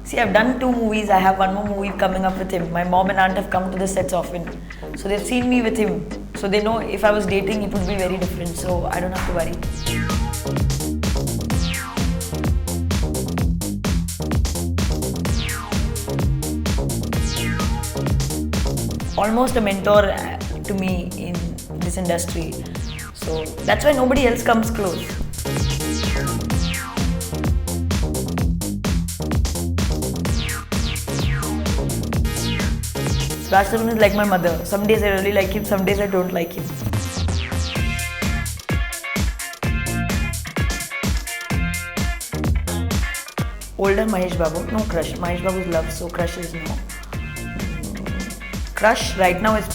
See, I've done 2 movies. I have one more movie coming up with him. My mom and aunt have come to the sets often. So they've seen me with him. So they know if I was dating, it would be very different. So I don't have to worry. Almost a mentor to me in this industry. So that's why nobody else comes close. Raj Tarun is like my mother. Some days I really like him, some days I don't like him. Older Mahesh Babu, no crush. Mahesh Babu's love, so crush is no. Crush right now is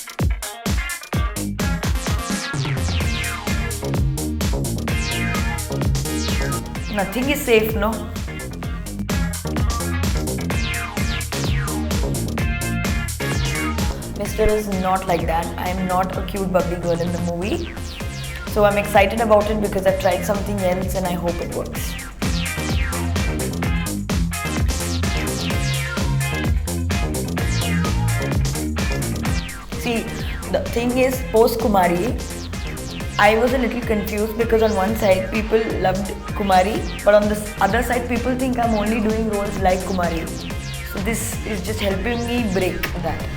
nothing is safe, no? Mr. is not like that. I am not a cute bubbly girl in the movie. So I'm excited about it because I've tried something else and I hope it works. See, the thing is, post Kumari, I was a little confused because on one side people loved Kumari, but on the other side people think I'm only doing roles like Kumari. So this is just helping me break that.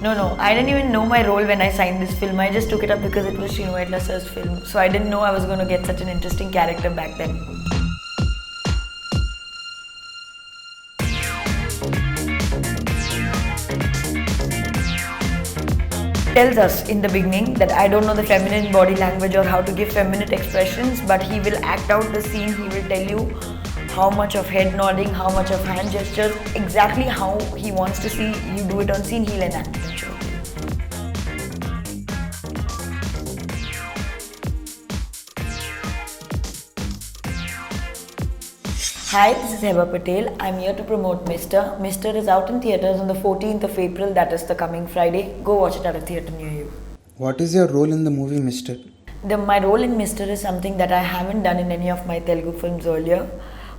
No, I didn't even know my role when I signed this film. I just took it up because it was Untitled Chapter's film. So I didn't know I was going to get such an interesting character back then. Tells us in the beginning that I don't know the feminine body language or how to give feminine expressions, but he will act out the scene. He will tell you how much of head nodding, how much of hand gestures, exactly how he wants to see you do it on scene, he'll enact it. Sure. Hi, this is Hebah Patel. I'm here to promote Mr. Mr. is out in theatres on the 14th of April, that is the coming Friday. Go watch it at a theatre near you. What is your role in the movie Mr.? My role in Mr. is something that I haven't done in any of my Telugu films earlier.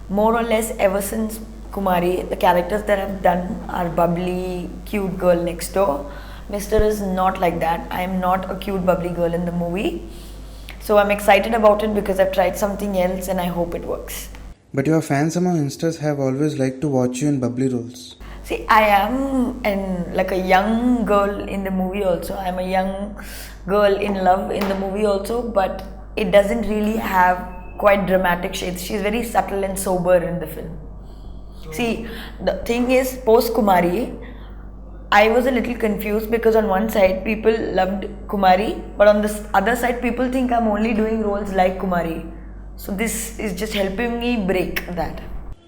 More or less ever since Kumari, the characters that I've done are bubbly, cute girl next door. Mr. is not like that. I am not a cute, bubbly girl in the movie. So I'm excited about it because I've tried something else and I hope it works. But your fans among youngsters have always liked to watch you in bubbly roles. See, I am like a young girl in the movie also. I'm a young girl in love in the movie also, but it doesn't really have quite dramatic shades. She's very subtle and sober in the film. See, the thing is, post Kumari, I was a little confused because on one side people loved Kumari, but on the other side people think I'm only doing roles like Kumari. So this is just helping me break that.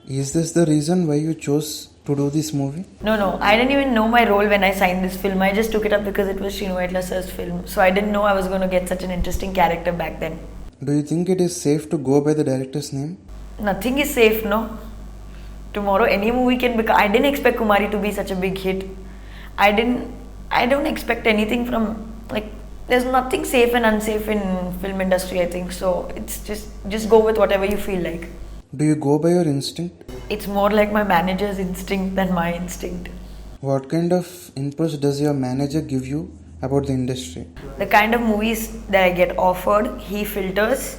Is this the reason why you chose to do this movie? No, I didn't even know my role when I signed this film. I just took it up because it was Untitled Chapter's film. So I didn't know I was going to get such an interesting character back then. Do you think it is safe to go by the director's name? Nothing is safe, no. Tomorrow any movie can become. I didn't expect Kumari to be such a big hit. I don't expect anything from, like, there's nothing safe and unsafe in film industry, I think. So it's just go with whatever you feel like. Do you go by your instinct? It's more like my manager's instinct than my instinct. What kind of inputs does your manager give you about the industry? The kind of movies that I get offered, he filters.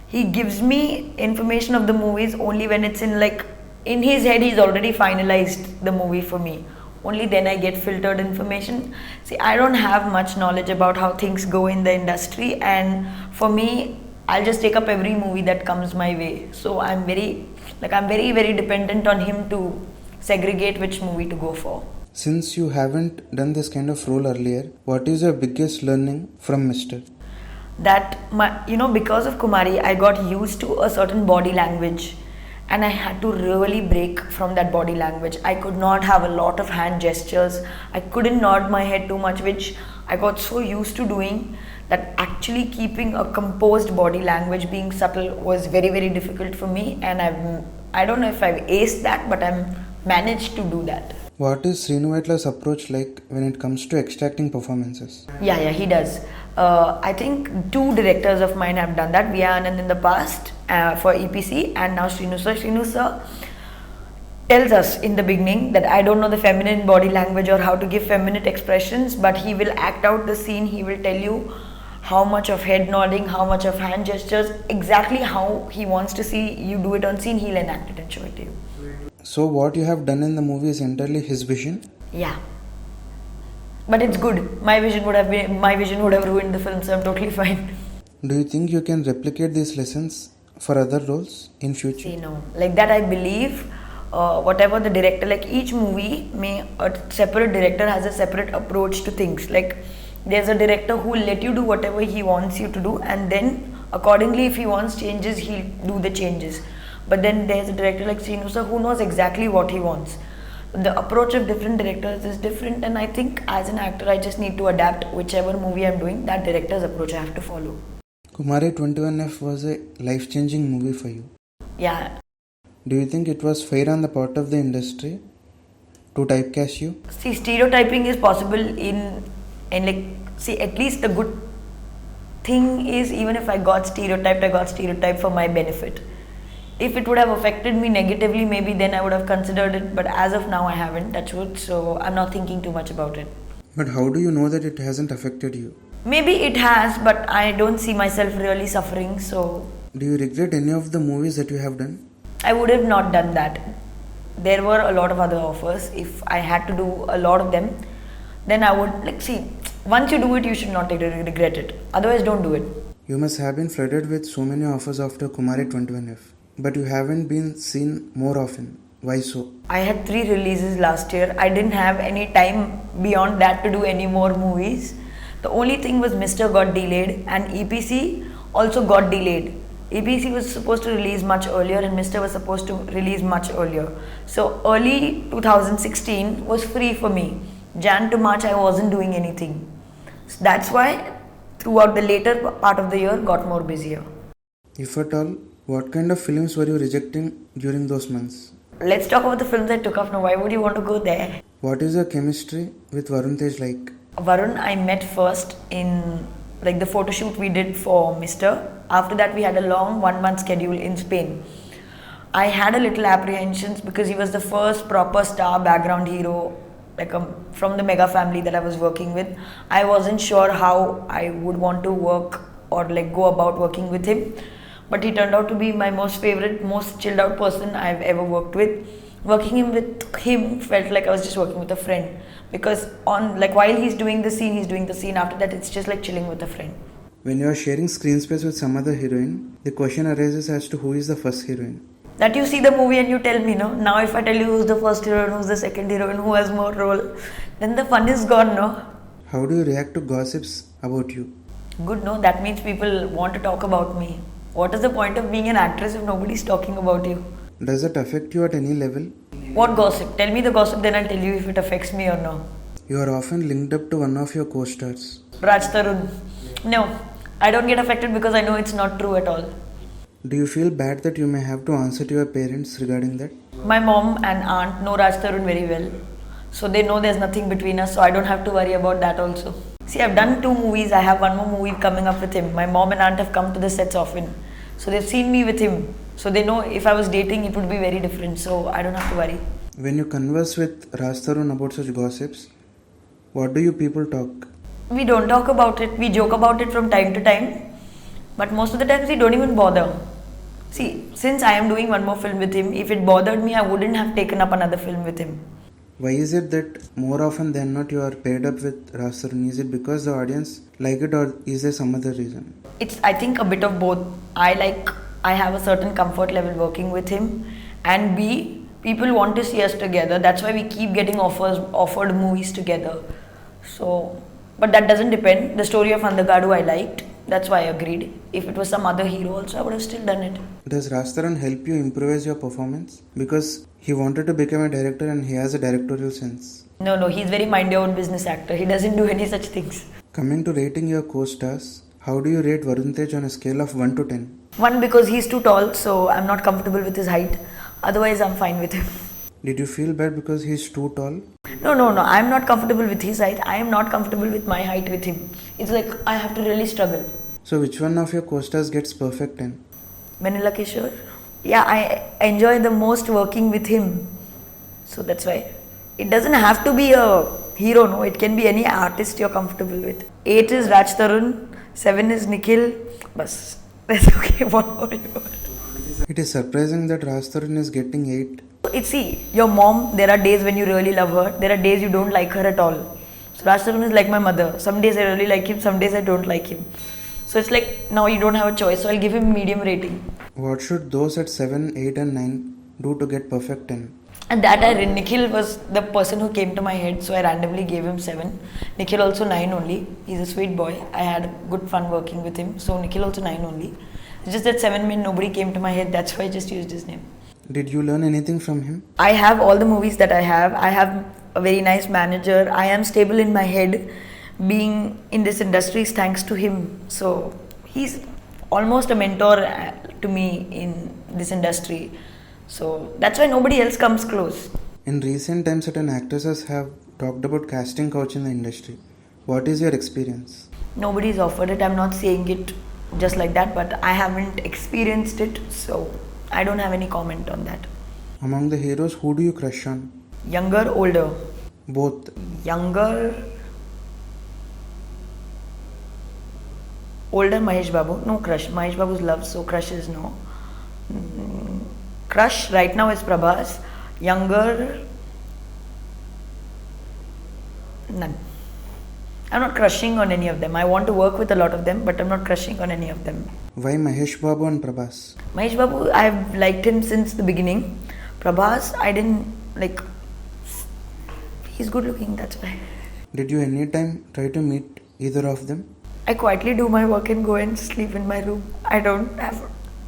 He gives me information of the movies only when it's in his head, he's already finalized the movie for me. Only then I get filtered information. See, I don't have much knowledge about how things go in the industry, and for me, I'll just take up every movie that comes my way. So I'm very, very dependent on him to segregate which movie to go for. Since you haven't done this kind of role earlier, what is your biggest learning from Mr.? That because of Kumari, I got used to a certain body language. And I had to really break from that body language. I could not have a lot of hand gestures. I couldn't nod my head too much, which I got so used to doing that actually keeping a composed body language, being subtle, was very, very difficult for me. And I don't know if I've aced that, but I've managed to do that. What is Srinu Vaitla's approach like when it comes to extracting performances? Yeah, he does. I think two directors of mine have done that. Via Anand in the past for EPC, and now Srinu sir. Srinu sir tells us in the beginning that I don't know the feminine body language or how to give feminine expressions, but he will act out the scene. He will tell you how much of head nodding, how much of hand gestures, exactly how he wants to see you do it on scene. He'll enact it and show it to you. So what you have done in the movie is entirely his vision? Yeah. But it's good. My vision would have ruined the film, so I'm totally fine. Do you think you can replicate these lessons for other roles in future? See, no. Like that I believe whatever the director, like each movie a separate director has a separate approach to things. Like there's a director who will let you do whatever he wants you to do, and then accordingly if he wants changes, he'll do the changes. But then there's a director like Srinu sir who knows exactly what he wants. The approach of different directors is different, and I think as an actor I just need to adapt whichever movie I'm doing, that director's approach I have to follow. Kumari 21F was a life-changing movie for you. Yeah. Do you think it was fair on the part of the industry to typecast you? See, stereotyping is possible in like, see, at least the good thing is, even if I got stereotyped for my benefit. If it would have affected me negatively, maybe then I would have considered it, but as of now I haven't, that's what, so I'm not thinking too much about it. But how do you know that it hasn't affected you? Maybe it has, but I don't see myself really suffering, so... Do you regret any of the movies that you have done? I would have not done that. There were a lot of other offers. If I had to do a lot of them, then I would, like, see, once you do it, you should not regret it. Otherwise, don't do it. You must have been flooded with so many offers after Kumari 21F. But you haven't been seen more often. Why so? I had 3 releases last year. I didn't have any time beyond that to do any more movies. The only thing was Mr. got delayed, and EPC also got delayed. EPC was supposed to release much earlier and Mr. was supposed to release much earlier. So early 2016 was free for me. Jan to March I wasn't doing anything. So that's why throughout the later part of the year got more busier. If at all, what kind of films were you rejecting during those months? Let's talk about the films I took off now. Why would you want to go there? What is your chemistry with Varun Tej like? Varun I met first in like the photo shoot we did for Mr. After that we had a long 1-month schedule in Spain. I had a little apprehensions because he was the first proper star background hero like from the mega family that I was working with. I wasn't sure how I would want to work or like go about working with him. But he turned out to be my most favorite, most chilled out person I've ever worked with. Working with him felt like I was just working with a friend, because on like while he's doing the scene, after that it's just like chilling with a friend. When you are sharing screen space with some other heroine, the question arises as to who is the first heroine. That you see the movie and you tell me, no? Now if I tell you who's the first heroine, who's the second heroine, who has more role, then the fun is gone, no? How do you react to gossips about you? Good, no? That means people want to talk about me. What is the point of being an actress if nobody's talking about you? Does it affect you at any level? What gossip? Tell me the gossip, then I'll tell you if it affects me or no. You are often linked up to one of your co-stars. Raj Tarun. No, I don't get affected because I know it's not true at all. Do you feel bad that you may have to answer to your parents regarding that? My mom and aunt know Raj Tarun very well. So they know there's nothing between us, so I don't have to worry about that also. See, I've done 2 movies. I have 1 more movie coming up with him. My mom and aunt have come to the sets often. So they've seen me with him. So they know if I was dating, it would be very different. So I don't have to worry. When you converse with Raj Tarun about such gossips, what do you people talk? We don't talk about it. We joke about it from time to time. But most of the times we don't even bother. See, since I am doing 1 more film with him, if it bothered me, I wouldn't have taken up another film with him. Why is it that more often than not you are paired up with Raj Tarun? Is it because the audience like it, or is there some other reason? It's, I think, a bit of both. I have a certain comfort level working with him, and B, people want to see us together. That's why we keep getting offered movies together. So, but that doesn't depend. The story of Andagadu I liked. That's why I agreed. If it was some other hero also, I would have still done it. Does Raj Tarun help you improvise your performance? Because he wanted to become a director and he has a directorial sense. No, he's very mind your own business actor. He doesn't do any such things. Coming to rating your co-stars, how do you rate Varun Tej on a scale of 1 to 10? 1 because he's too tall, so I'm not comfortable with his height. Otherwise, I'm fine with him. Did you feel bad because he's too tall? No. I'm not comfortable with his height. I am not comfortable with my height with him. It's like I have to really struggle. So which one of your co-stars gets perfect 10? Vanilla Kishore. Yeah, I enjoy the most working with him. So that's why. It doesn't have to be a hero, no. It can be any artist you're comfortable with. 8 is Raj Tarun. 7 is Nikhil. Bas. That's okay. What more you want? It is surprising that Raj Tarun is getting 8. It's see, your mom, there are days when you really love her. There are days you don't like her at all. So Raj Tarun is like my mother. Some days I really like him, some days I don't like him. So it's like now you don't have a choice. So I'll give him medium rating. What should those at 7, 8 and 9 do to get perfect 10? And that Nikhil was the person who came to my head, so I randomly gave him 7. Nikhil also 9 only. He's a sweet boy. I had good fun working with him. So Nikhil also 9 only. It's just that 7 meant nobody came to my head. That's why I just used his name. Did you learn anything from him? I have all the movies that I have. I have a very nice manager. I am stable in my head. Being in this industry is thanks to him. So he's almost a mentor to me in this industry. So that's why nobody else comes close. In recent times, certain actresses have talked about casting couch in the industry. What is your experience? Nobody's offered it. I'm not saying it just like that, but I haven't experienced it. So I don't have any comment on that. Among the heroes, who do you crush on? Younger, older? Both. Younger, older Mahesh Babu. No crush. Mahesh Babu's love, so crush is no. Crush right now is Prabhas. Younger, none. I'm not crushing on any of them. I want to work with a lot of them, but I'm not crushing on any of them. Why Mahesh Babu and Prabhas? Mahesh Babu, I've liked him since the beginning. Prabhas, I didn't like. He's good looking, that's why. Did you anytime try to meet either of them? I quietly do my work and go and sleep in my room. I don't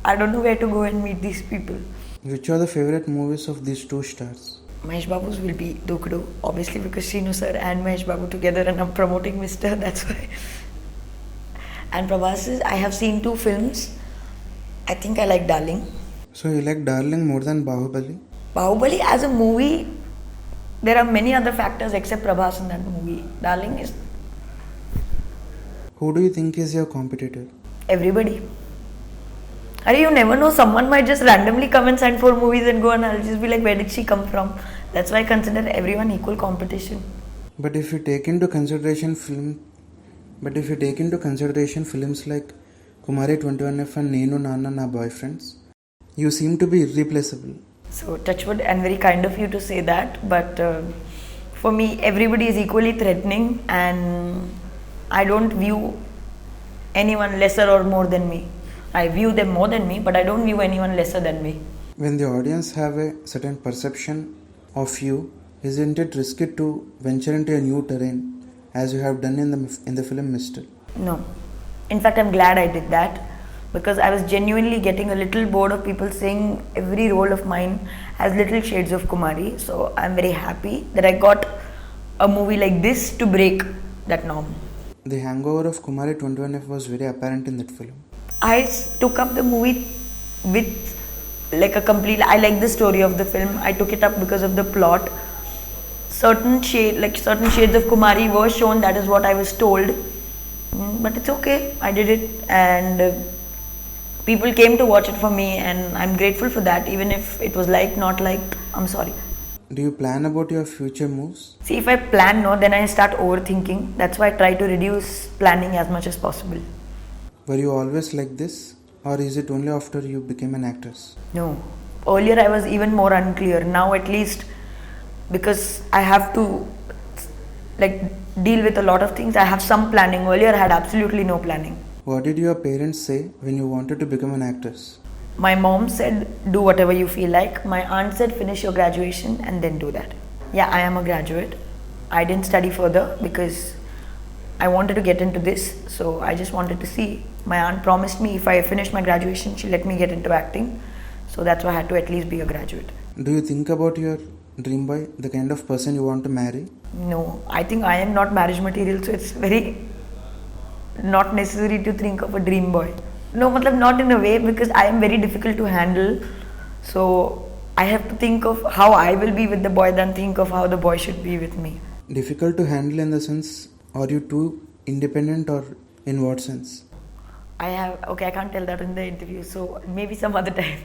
know where to go and meet these people. Which are the favorite movies of these two stars? Mahesh Babu's will be Dokudu, obviously because Srinu sir and Mahesh Babu together and I'm promoting Mr. That's why. And Prabhas's, I have seen 2 films. I think I like Darling. So you like Darling more than Bahubali? Bahubali as a movie, there are many other factors except Prabhas in that movie. Darling is Who do you think is your competitor? everybody. You never know, someone might just randomly come and sign 4 movies and go and I'll just be like, where did she come from? That's why I consider everyone equal competition. But if you take into consideration films like Kumari 21F and Nenu Nana Na Boyfriends, you seem to be irreplaceable. So touchwood, and very kind of you to say that, but for me everybody is equally threatening and I don't view anyone lesser or more than me. I view them more than me, but I don't view anyone lesser than me. When the audience have a certain perception of you, isn't it risky to venture into a new terrain as you have done in the film Mr.? No. In fact, I'm glad I did that because I was genuinely getting a little bored of people saying every role of mine has little shades of Kumari. So I'm very happy that I got a movie like this to break that norm. The hangover of Kumari 21F was very apparent in that film. I took up the movie with like a complete. I like the story of the film. I took it up because of the plot. Certain shades of Kumari were shown. That is what I was told. But it's okay. I did it, and people came to watch it for me, and I'm grateful for that. Even if it was liked, not liked, I'm sorry. Do you plan about your future moves? See, if I plan, no, then I start overthinking. That's why I try to reduce planning as much as possible. Were you always like this, or is it only after you became an actress? No. Earlier I was even more unclear. Now at least, because I have to deal with a lot of things, I have some planning. Earlier I had absolutely no planning. What did your parents say when you wanted to become an actress? My mom said, do whatever you feel like. My aunt said, finish your graduation and then do that. Yeah, I am a graduate. I didn't study further because I wanted to get into this. So I just wanted to see. My aunt promised me if I finished my graduation, she'll let me get into acting. So that's why I had to at least be a graduate. Do you think about your dream boy, the kind of person you want to marry? No, I think I am not marriage material, so it's very not necessary to think of a dream boy. No, not in a way, because I am very difficult to handle. So I have to think of how I will be with the boy than think of how the boy should be with me. Difficult to handle in the sense, are you too independent, or in what sense? I can't tell that in the interview, so maybe some other time.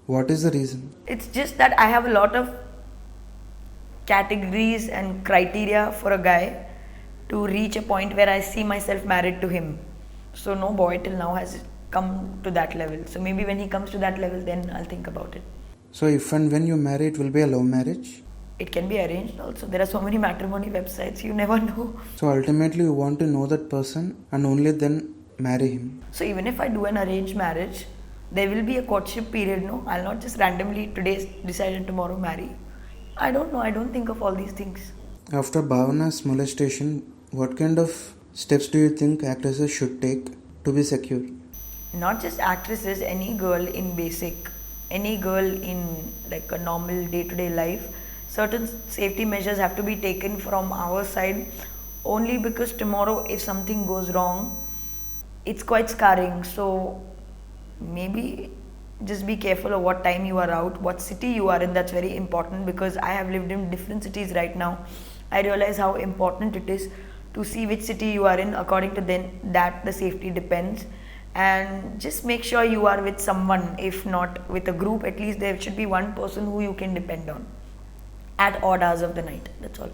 What is the reason? It's just that I have a lot of categories and criteria for a guy to reach a point where I see myself married to him. So no boy till now has come to that level. So maybe when he comes to that level, then I'll think about it. So if and when you marry, it will be a love marriage? It can be arranged also. There are so many matrimony websites, you never know. So ultimately you want to know that person and only then marry him. So even if I do an arranged marriage, there will be a courtship period, no? I'll not just randomly today decide and tomorrow marry. I don't know, I don't think of all these things. After Bhavana's molestation, what kind of steps do you think actresses should take to be secure? Not just actresses, any girl in basic, any girl in like a normal day-to-day life, certain safety measures have to be taken from our side, only because tomorrow if something goes wrong, it's quite scarring. So maybe just be careful of what time you are out, what city you are in. That's very important, because I have lived in different cities right now. I realize how important it is to see which city you are in. According to then that the safety depends, and just make sure you are with someone. If not with a group, at least there should be one person who you can depend on at odd hours of the night. That's all.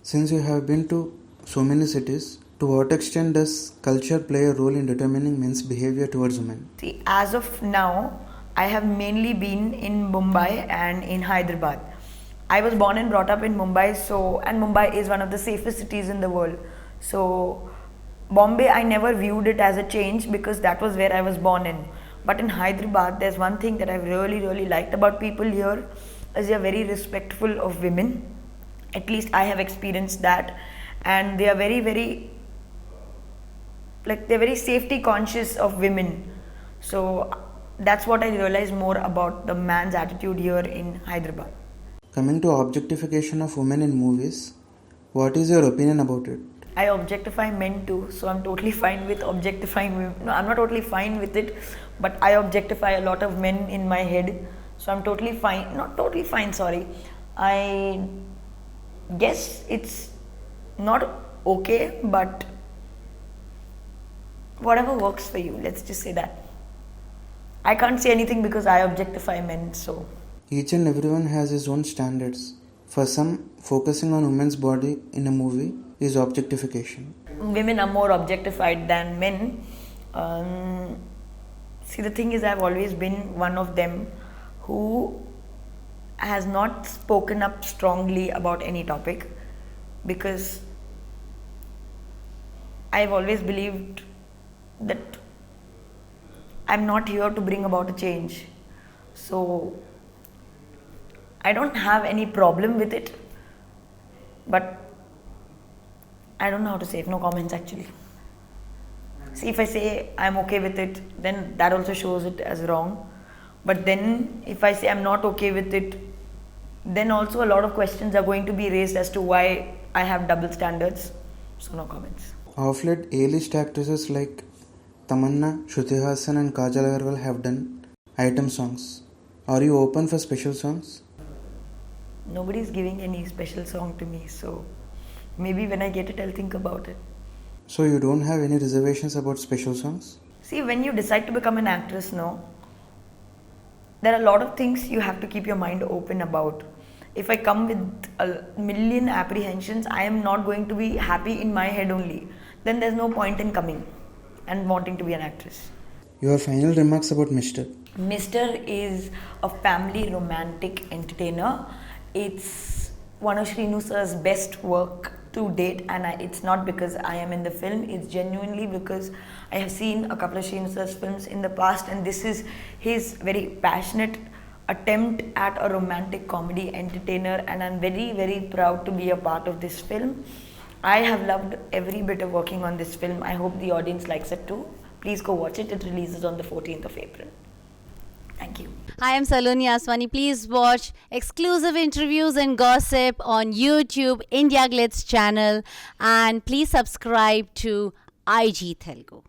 Since you have been to so many cities, to what extent does culture play a role in determining men's behavior towards women? See, as of now, I have mainly been in Mumbai and in Hyderabad. I was born and brought up in Mumbai, and Mumbai is one of the safest cities in the world. So Bombay, I never viewed it as a change because that was where I was born in. But in Hyderabad, there's one thing that I've really liked about people here, is they are very respectful of women. At least I have experienced that, and they are very they're very safety conscious of women. So that's what I realized more about the man's attitude here in Hyderabad. Coming to objectification of women in movies, what is your opinion about it? I objectify men too, so I'm totally fine with objectifying women. No, I'm not totally fine with it, but I objectify a lot of men in my head, so I'm totally fine. Not totally fine, sorry. I guess it's not okay, but whatever works for you, let's just say that. I can't say anything because I objectify men, so. Each and everyone has his own standards. For some, focusing on women's body in a movie is objectification. Women are more objectified than men. See, the thing is, I've always been one of them who has not spoken up strongly about any topic, because I've always believed that I'm not here to bring about a change. So I don't have any problem with it, but I don't know how to say it. No comments actually. See, if I say I'm okay with it, then that also shows it as wrong. But then if I say I'm not okay with it, then also a lot of questions are going to be raised as to why I have double standards. So no comments. Of late, A-list actresses like Tamanna, Shruti Hassan and Kajal Agarwal have done item songs. Are you open for special songs? Nobody's giving any special song to me, so maybe when I get it, I'll think about it. So you don't have any reservations about special songs? See, when you decide to become an actress, no, there are a lot of things you have to keep your mind open about. If I come with a million apprehensions, I am not going to be happy in my head only. Then there's no point in coming and wanting to be an actress. Your final remarks about Mr. Mr. is a family romantic entertainer. It's one of Srinu sir's best work to date, and it's not because I am in the film, it's genuinely because I have seen a couple of Srinu sir's films in the past, and this is his very passionate attempt at a romantic comedy entertainer, and I'm very proud to be a part of this film. I have loved every bit of working on this film. I hope the audience likes it too. Please go watch it. It releases on the 14th of April. Thank you. Hi, I'm Saloni Aswani. Please watch exclusive interviews and gossip on YouTube, Indiaglitz channel, and please subscribe to IG Telugu.